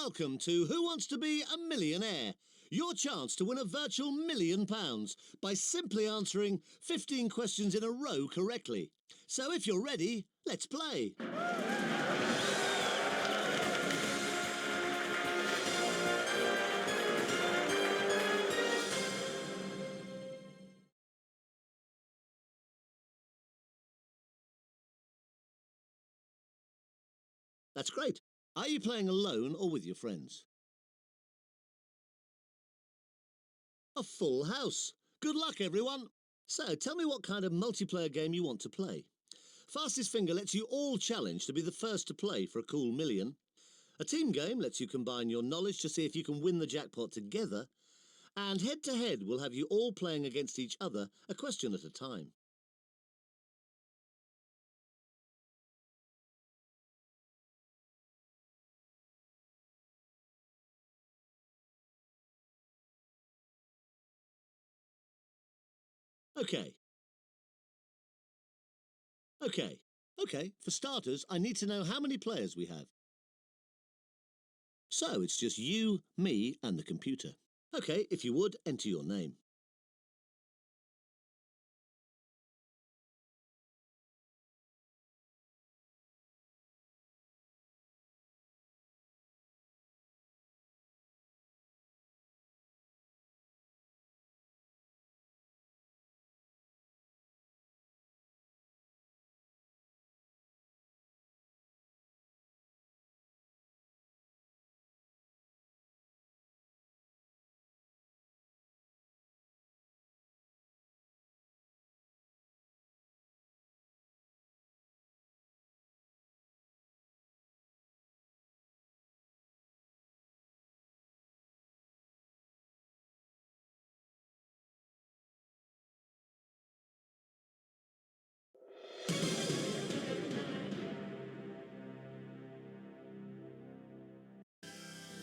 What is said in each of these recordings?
Welcome to Who Wants to Be a Millionaire? Your chance to win a virtual £1,000,000 by simply answering 15 questions in a row correctly. So if you're ready, let's play. That's great. Are you playing alone or with your friends? A full house. Good luck, everyone. So, tell me what kind of multiplayer game you want to play. Fastest Finger lets you all challenge to be the first to play for a cool million. A team game lets you combine your knowledge to see if you can win the jackpot together. And head-to-head will have you all playing against each other, a question at a time. Okay. For starters, I need to know how many players we have. So it's just you, me, and the computer. Okay, if you would, enter your name.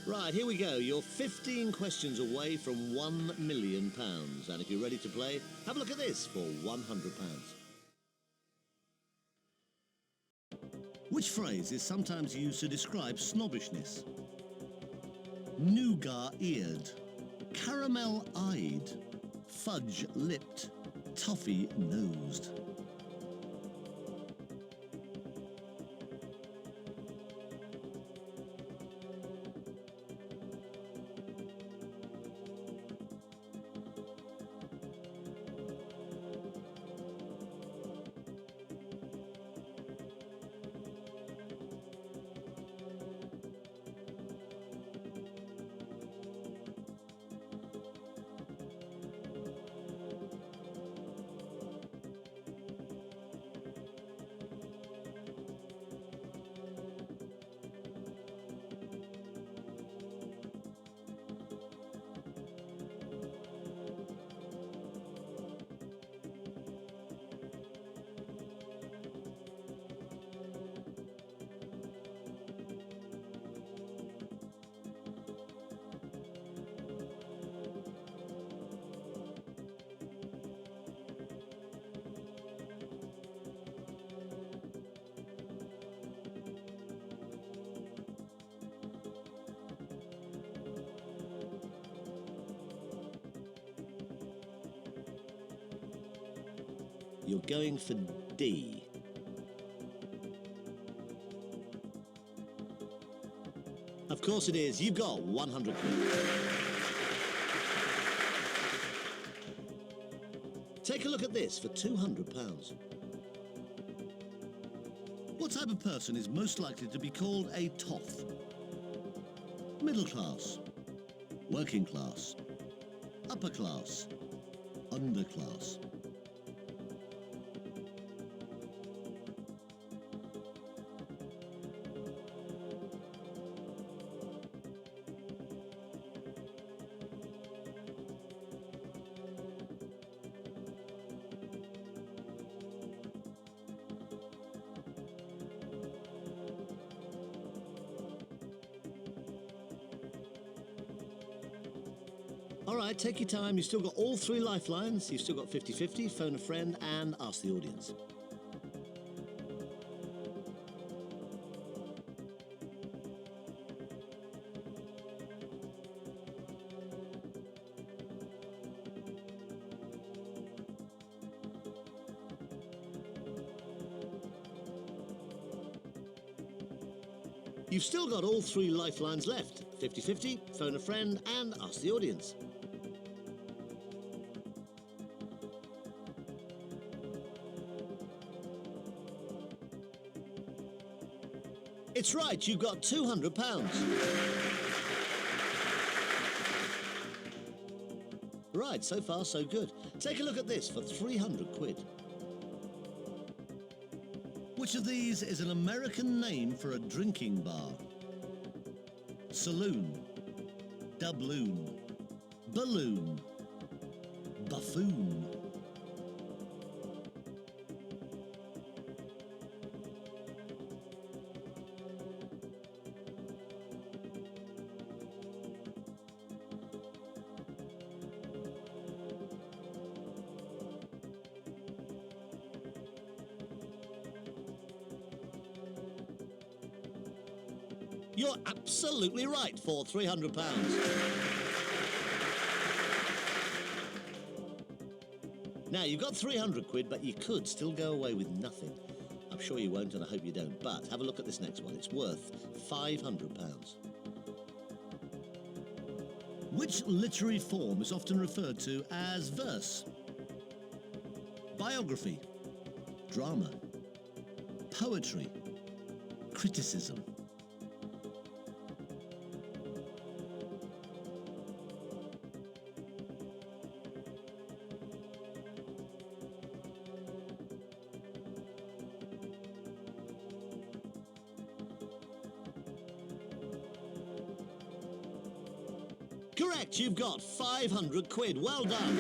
Right, here we go. You're 15 questions away from £1 million. And if you're ready to play, have a look at this for £100. Which phrase is sometimes used to describe snobbishness? Nougat-eared, caramel-eyed, fudge-lipped, toffee-nosed. You're going for D. Of course it is. You've got 100 quid. Take a look at this for £200. What type of person is most likely to be called a toff? Middle class, working class, upper class, underclass. All right, take your time. You've still got all 3 lifelines. You've still got 50-50, phone a friend and ask the audience. You've still got all 3 lifelines left. 50-50, phone a friend and ask the audience. It's right, you've got £200. Right, so far so good. Take a look at this for 300 quid. Which of these is an American name for a drinking bar? Saloon, doubloon, balloon, buffoon. You're absolutely right for £300. Now, you've got 300 quid, but you could still go away with nothing. I'm sure you won't, and I hope you don't, but have a look at this next one. It's worth £500. Which literary form is often referred to as verse? Biography, drama, poetry, criticism. Correct, you've got 500 quid. Well done.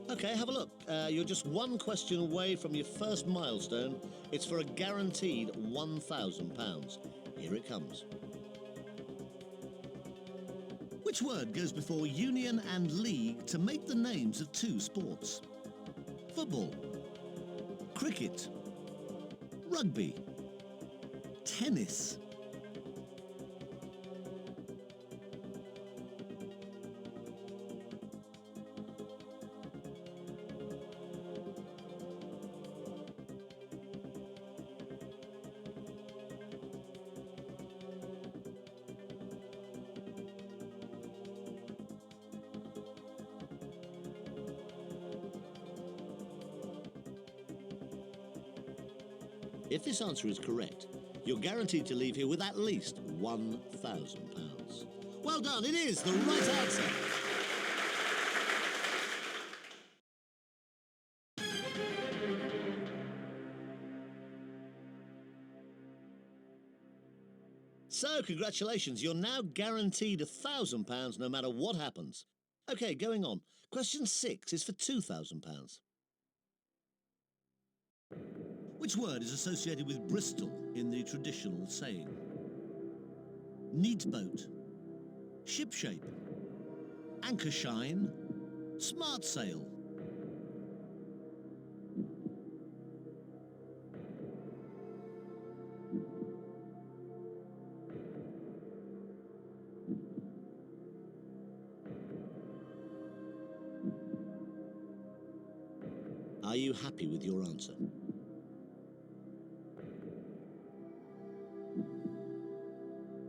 Okay, have a look. You're just one question away from your first milestone. It's for a guaranteed £1,000. Here it comes. Which word goes before union and league to make the names of 2 sports? Football, cricket, rugby, tennis. If this answer is correct, you're guaranteed to leave here with at least £1,000. Well done, it is the right answer. So, congratulations, you're now guaranteed £1,000 no matter what happens. Okay, going on. Question 6 is for £2,000. Which word is associated with Bristol in the traditional saying? Neat boat, ship shape, anchor shine, smart sail. Are you happy with your answer?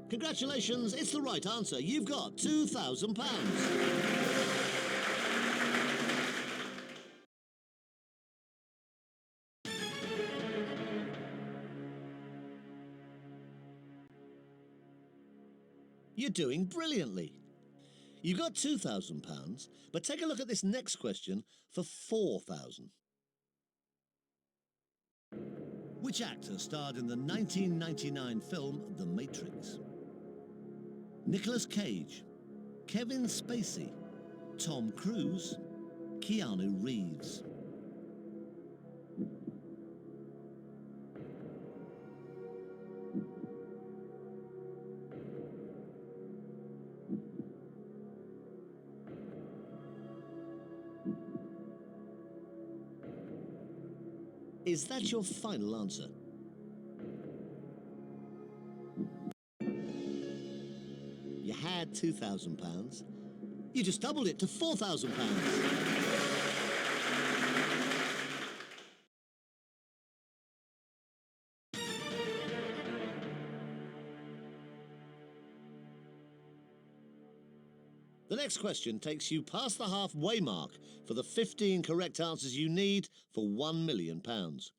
Congratulations, it's the right answer. You've got £2,000. You're doing brilliantly. You got £2,000, but take a look at this next question for £4,000. Which actor starred in the 1999 film The Matrix? Nicolas Cage, Kevin Spacey, Tom Cruise, Keanu Reeves. Is that your final answer? You had £2,000. You just doubled it to £4,000. The next question takes you past the halfway mark for the 15 correct answers you need for £1 million.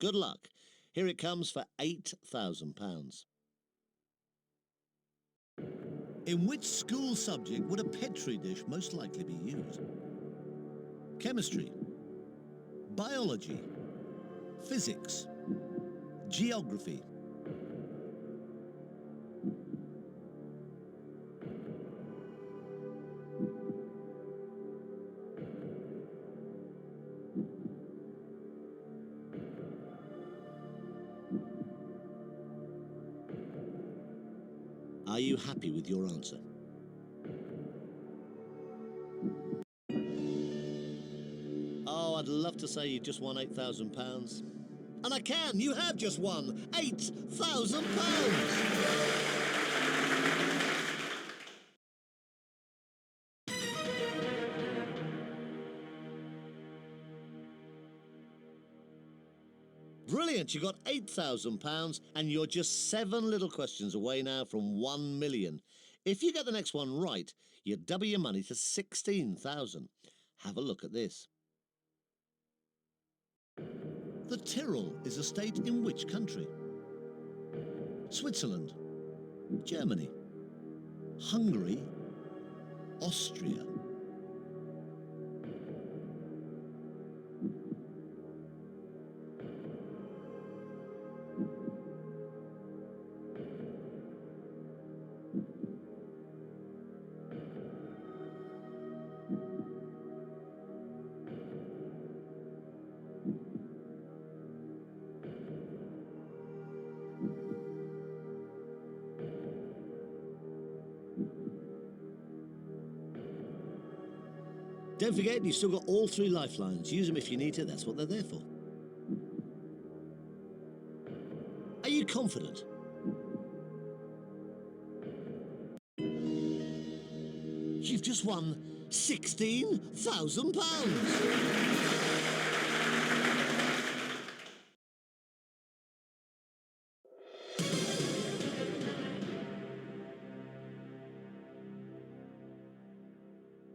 Good luck. Here it comes for £8,000. In which school subject would a Petri dish most likely be used? Chemistry, biology, physics, geography. Are you happy with your answer? Oh, I'd love to say you just won £8,000. And I can, you have just won £8,000! Brilliant, you got £8,000 and you're just 7 little questions away now from 1 million. If you get the next one right, you double your money to 16,000. Have a look at this. The Tyrol is a state in which country? Switzerland, Germany, Hungary, Austria. Don't forget, you've still got all 3 lifelines. Use them if you need to, that's what they're there for. Are you confident? You've just won £16,000!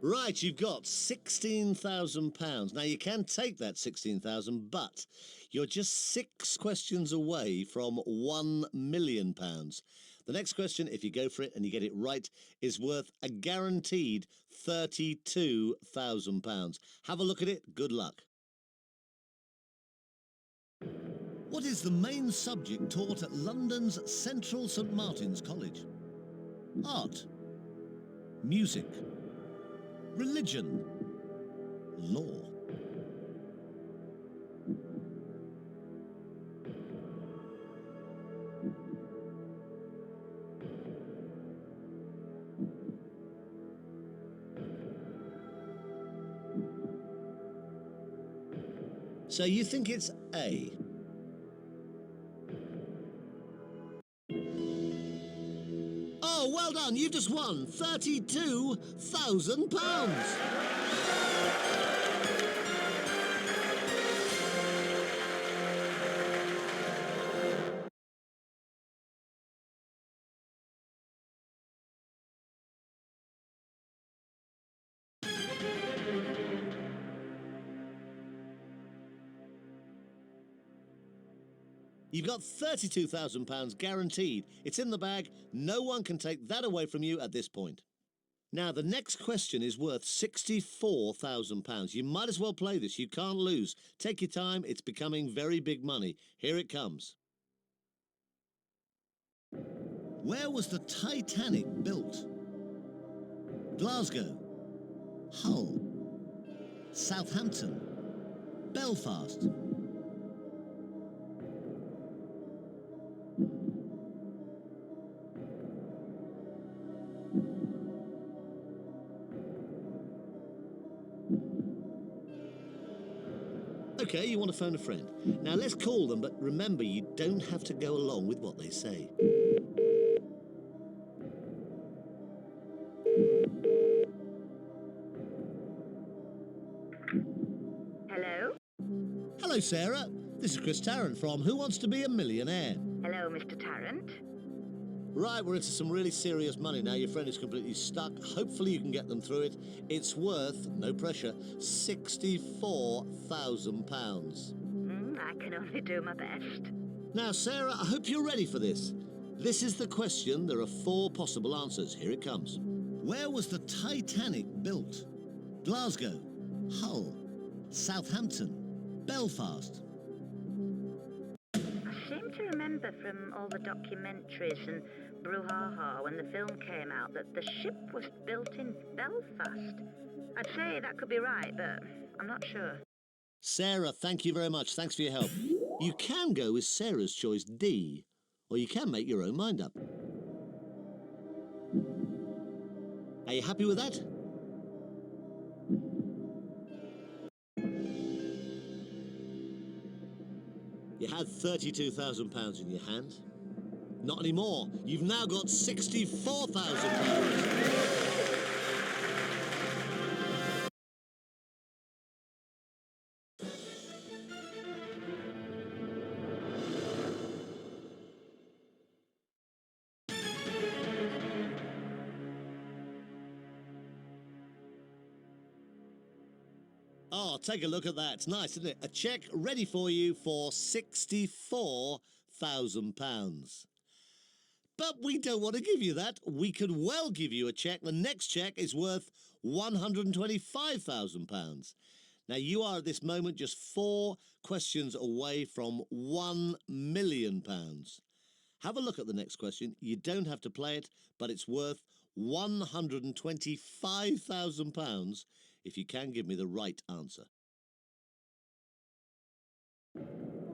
Right, you've got £16,000. Now, you can take that 16,000, but you're just 6 questions away from £1 million. The next question, if you go for it and you get it right, is worth a guaranteed £32,000. Have a look at it. Good luck. What is the main subject taught at London's Central St Martin's College? Art, music, religion, law. So you think it's A? Oh, well done, you've just won £32,000. You've got £32,000 guaranteed. It's in the bag. No one can take that away from you at this point. Now, the next question is worth £64,000. You might as well play this. You can't lose. Take your time. It's becoming very big money. Here it comes. Where was the Titanic built? Glasgow, Hull, Southampton, Belfast. Okay, you want to phone a friend. Now let's call them, but remember, you don't have to go along with what they say. Hello? Hello, Sarah. This is Chris Tarrant from Who Wants to Be a Millionaire? Hello, Mr. Tarrant. Right, we're into some really serious money now. Your friend is completely stuck. Hopefully you can get them through it. It's worth, no pressure, £64,000. I can only do my best. Now, Sarah, I hope you're ready for this. This is the question. There are 4 possible answers. Here it comes. Where was the Titanic built? Glasgow, Hull, Southampton, Belfast. I seem to remember from all the documentaries and brouhaha when the film came out that the ship was built in Belfast. I'd say that could be right, but I'm not sure. Sarah, thank you very much. Thanks for your help. You can go with Sarah's choice D, or you can make your own mind up. Are you happy with that? You had £32,000 in your hand. Not anymore. You've now got £64,000. Oh, take a look at that. It's nice, isn't it? A cheque ready for you for £64,000. But we don't want to give you that. We could well give you a cheque. The next cheque is worth £125,000. Now, you are at this moment just 4 questions away from £1 million. Have a look at the next question. You don't have to play it, but it's worth £125,000 if you can give me the right answer.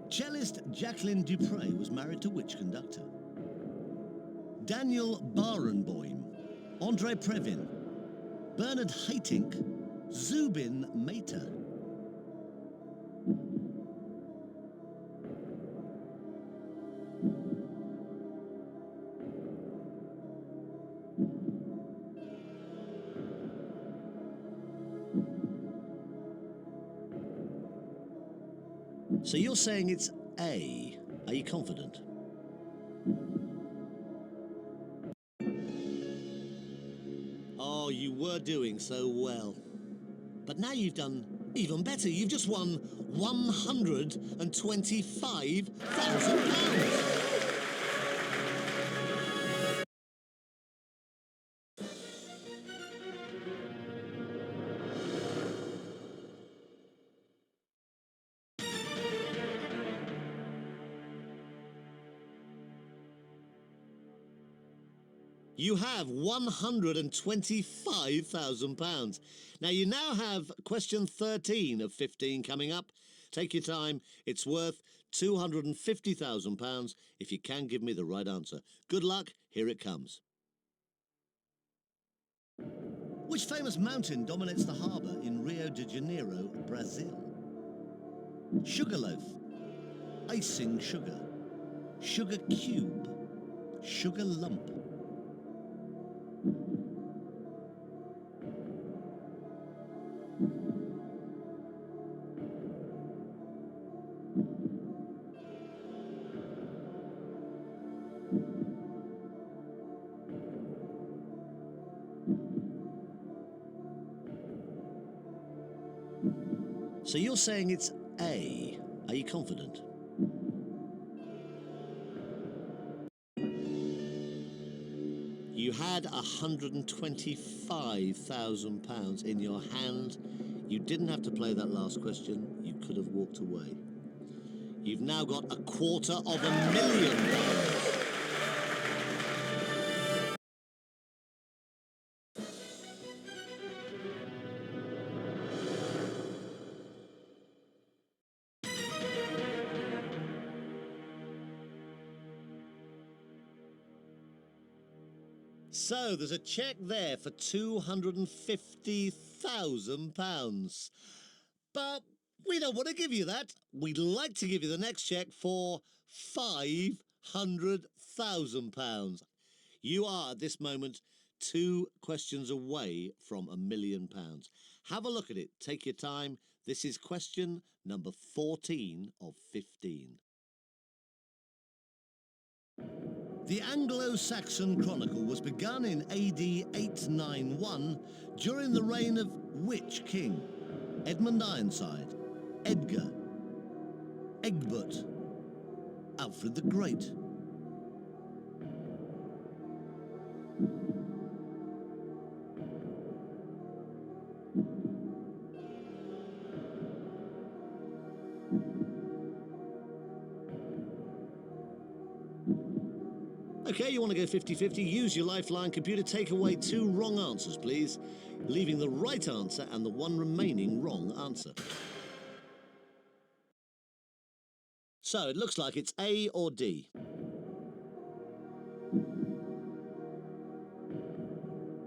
Cellist Jacqueline Dupre was married to which conductor? Daniel Barenboim, Andre Previn, Bernard Haitink, Zubin Mehta. So you're saying it's A. Are you confident? Oh, you were doing so well. But now you've done even better. You've just won £125,000. You have £125,000. Now, you now have question 13 of 15 coming up. Take your time. It's worth £250,000 if you can give me the right answer. Good luck. Here it comes. Which famous mountain dominates the harbour in Rio de Janeiro, Brazil? Sugarloaf, icing sugar, sugar cube, sugar lump. So you're saying it's A. Are you confident? You had £125,000 in your hand. You didn't have to play that last question. You could have walked away. You've now got £250,000. So there's a cheque there for £250,000. But we don't want to give you that. We'd like to give you the next cheque for £500,000. You are at this moment 2 questions away from £1 million. Have a look at it. Take your time. This is question number 14 of 15. The Anglo-Saxon Chronicle was begun in AD 891 during the reign of which king? Edmund Ironside, Edgar, Egbert, Alfred the Great. Okay, you want to go 50-50? Use your lifeline. Computer, take away 2 wrong answers, please, leaving the right answer and the one remaining wrong answer. So, it looks like it's A or D.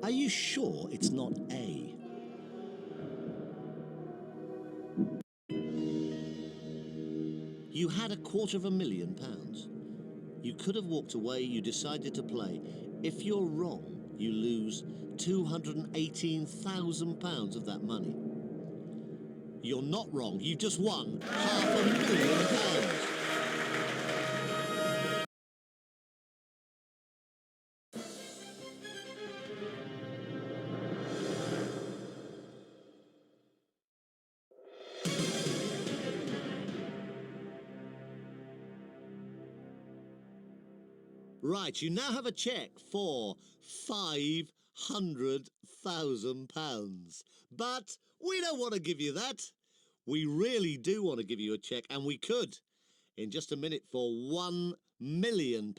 Are you sure it's not A? You had £250,000. You could have walked away, you decided to play. If you're wrong, you lose £218,000 of that money. You're not wrong, you've just won £500,000. Right, you now have a cheque for £500,000. But we don't want to give you that. We really do want to give you a cheque, and we could in just a minute for £1 million.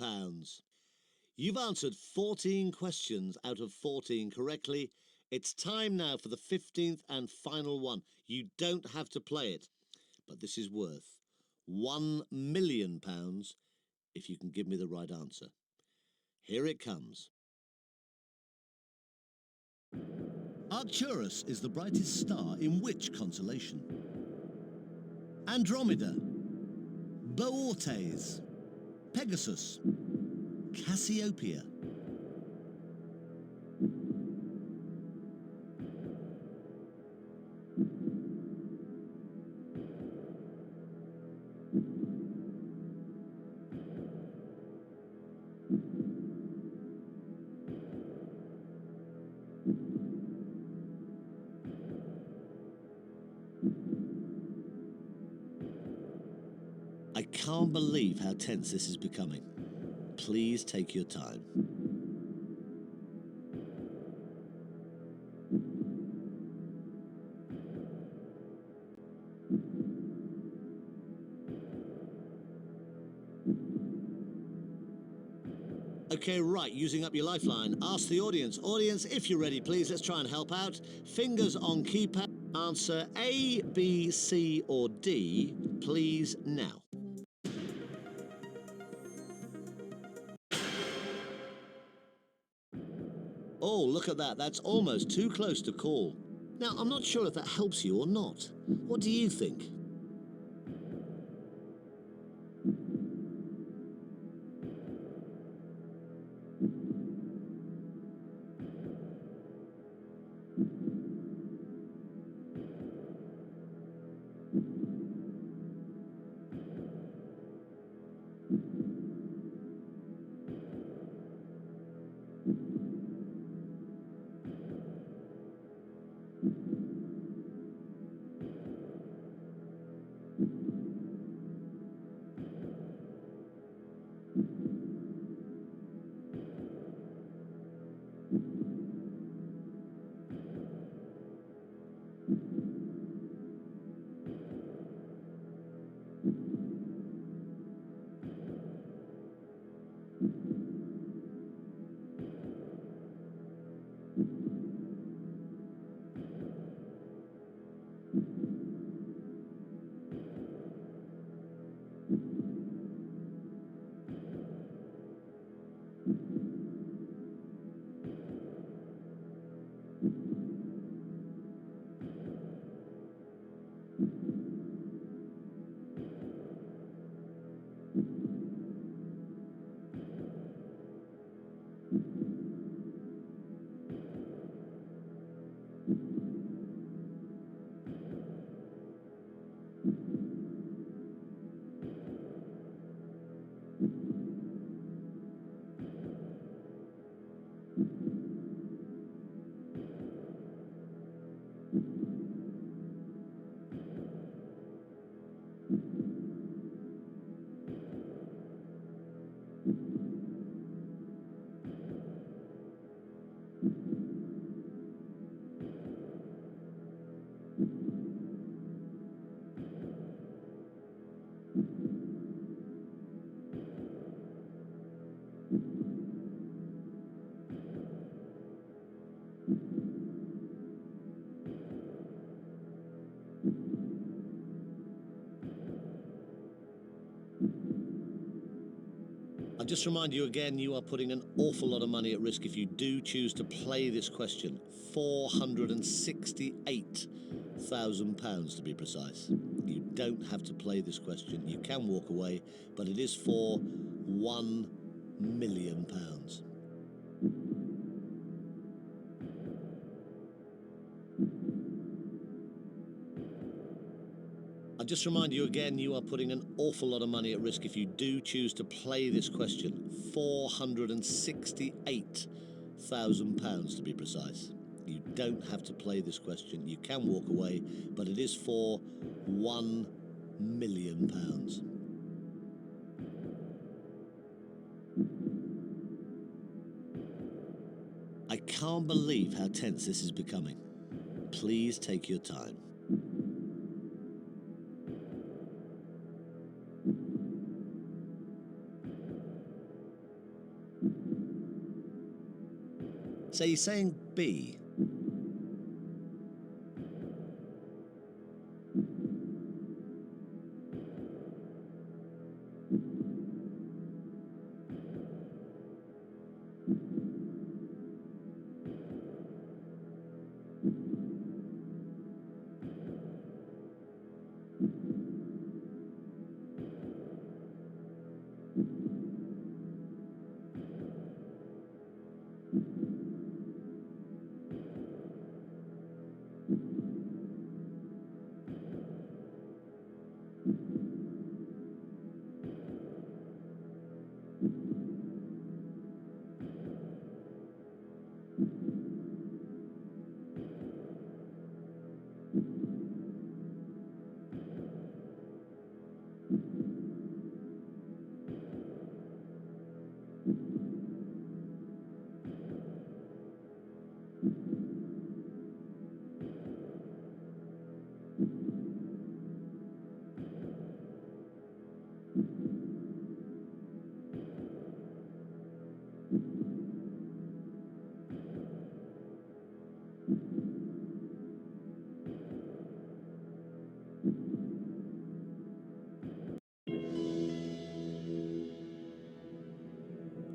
You've answered 14 questions out of 14 correctly. It's time now for the 15th and final one. You don't have to play it, but this is worth £1 million if you can give me the right answer. Here it comes. Arcturus is the brightest star in which constellation? Andromeda, Boötes, Pegasus, Cassiopeia. I can't believe how tense this is becoming. Please take your time. Okay, right, using up your lifeline. Ask the audience. Audience, if you're ready, please, let's try and help out. Fingers on keypad. Answer A, B, C, or D, please, now. Oh, look at that. That's almost too close to call. Now, I'm not sure if that helps you or not. What do you think? just remind you again, you are putting an awful lot of money at risk if you do choose to play this question. £468,000 to be precise. You don't have to play this question. You can walk away, but it is for £1 million. I'll just remind you again, you are putting an awful lot of money at risk if you do choose to play this question. £468,000 to be precise. You don't have to play this question. You can walk away, but it is for £1 million. I can't believe how tense this is becoming. Please take your time. So you're saying B?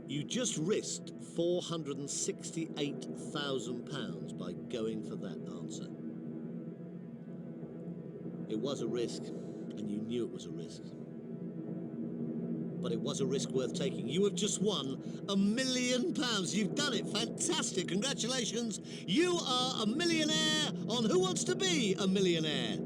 You just risked £468,000 by going for that answer. It was a risk, and you knew it was a risk. But it was a risk worth taking. You have just won £1 million. You've done it. Fantastic. Congratulations. You are a millionaire on Who Wants to Be a Millionaire?